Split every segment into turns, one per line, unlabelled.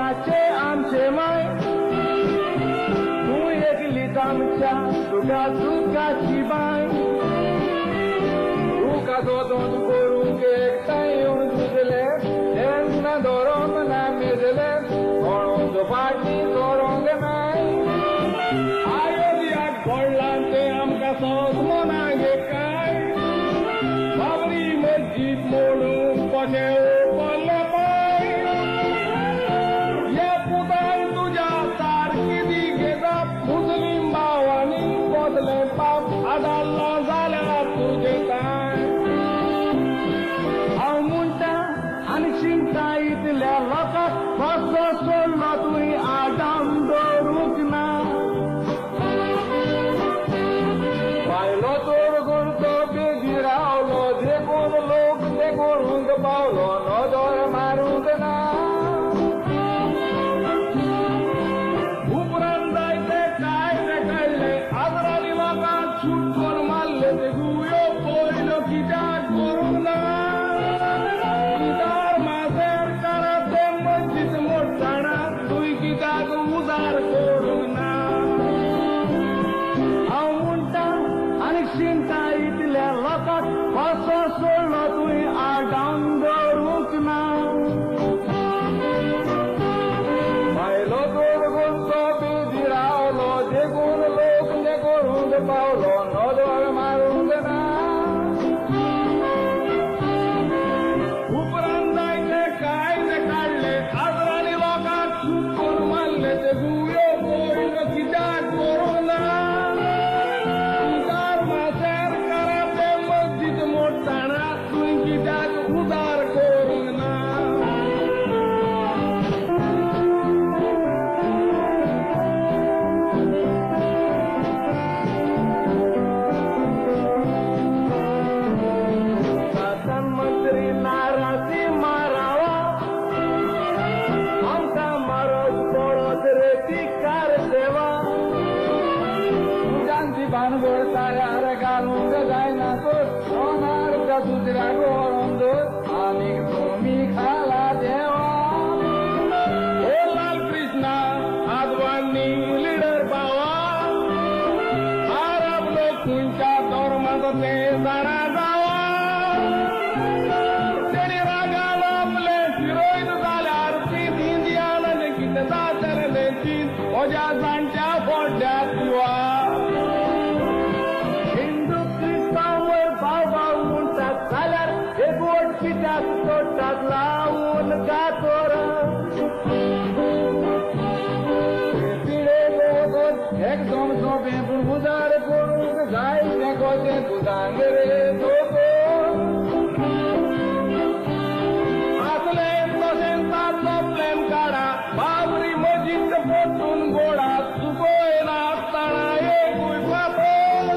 माचे आमचे माय तू एकलीच आमच्या तुका दुखाची बाय तुका दोन करूंक एकठांय येवन झुजले तेन्ना धरोंक ना मेजले कोणूच फाटी धरोंक नाय आयोध्याक घडलां तें आमकां सोजमो ना गे काय बाबरी मस्जीद मोडून कशें ओपले पळय हे पुतान तुज्या सारकी दी घेता मुस्लीम भावांनी बदले पाप आदाल्लो जाल्यार तुजें काय हांव म्हणटा आनी शिंकता इतल्या लोकांक कसो सोडलो तुवें आडाम दवरूंक ना बायलो तोर करतो बेगी रावलो देखून लोक ते करूंक पावलो नजर मारूंक ना उपरांत जायते कायदे काडले आजराली लोकांक शूट करून मारले ते गुयो पयलो कित्याक करूंक ना कित्याक मासेर कारात ते मस्जीद मोडटाना तुवें कित्याक उजार करूंक ना हांव म्हणटा आनी शिंकता इतल्या लोकांक कसो सोडलो तुवें आडावन दवरूंक ना बायलो दोर गोंचो बेजी रावलो देखून लोक ते करूंक पावलो नजर मारूंक ना उपरांत जायते कायदे काडले आजराली लोकांक शूट करून मारले ते गुयो पयलो कित्याक करूंक ना कित्याक मासेर कारात ते मस्जीद मोडटाना तुवें कित्याक उजार करूंक ना प्रधानमंत्री नाराजी मारावा आमकां मारत पडत रेतीकार देवा तुज्यांची भानगड ताळ्यार घालूंक जायना तर सोनार दुसऱ्याक व्हरून दवर आनीक तुमी खाला देवा ओ लाल कृष्णा आदवानी लिडर बावा आरब लोक खंयच्या धर्माचो ते जाणा जावा तेणी रागान आपले फिरयत जाल्यार तीन इंडियान कितें जातलें देखीन म्हज्या जाणट्या फोड्ड्याक जिवा हिंदू क्रिस्तांवर भाव भाव म्हणटात जाल्यार एकवट कित्याक सोडटात लावून गातोर पिळे लोक एकदम सोंपें पूण उजार करूंक जाय तें कशें तुजांग रे आसले तशें ताचो प्लॅन काडा बाबरी मस्जीद परतून गोडा चुकोय नासतना एकूय फातर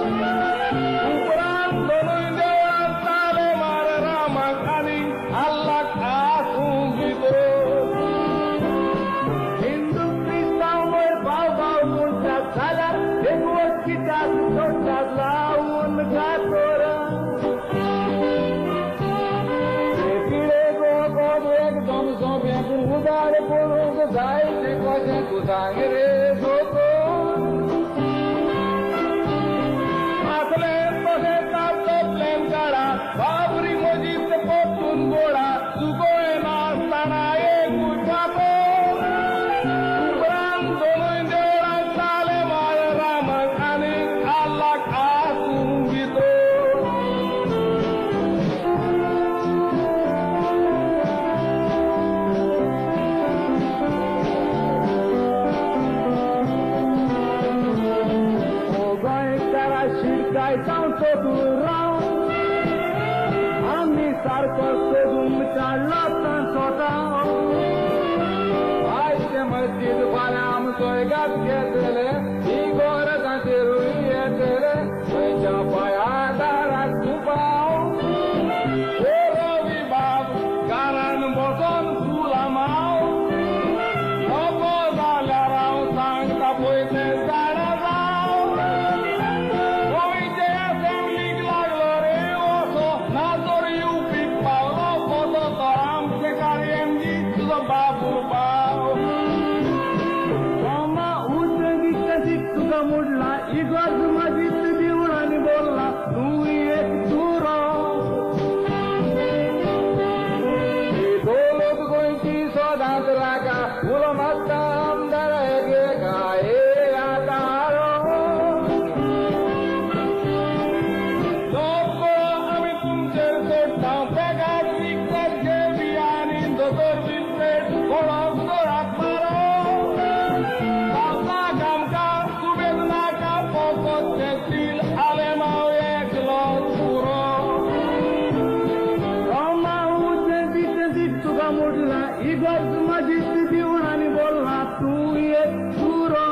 उपरांत दोनूय देवळां ताले मार रामाक आनी अल्लाक आसूंक भितर हिंदू क्रिस्तांवर भाव भाव म्हणटात जाल्यार एकवट कित्याक सोडटात लावून गातोर एकदम सोंपें पूण उजार करूंक जाय तें कशें तुजांग रे आसले तशें ताचो प्लॅन काडा बाबरी मस्जीद परतून गोडा चुकोय नासतना एकूय फातर उपरांत दोनूय देवळां ताले मार रामाक आनी अल्लाक आसूंक भितर शिडकाय जावं सोदून राव आमी सारको सोदून काडलो तांचो आयज ते मस्जीद फाल्यां आमी सोयगात घेतले ही गोरजाचेरूय येतले खंयच्या पांया दाराक तुपाव रवी बाब घरान बसोन फुलां माव नको जाल्यार हांव सांगता पळय तें झाडां जावं गोंयचे असेंब्लीक लागलो रे वचो ना तर येवपीक पावलो पोतो तो आमचे कार्यांगी तुजो बापूर पाव उठला इगज मजीत देऊन आणि बोलला तू ये तू रो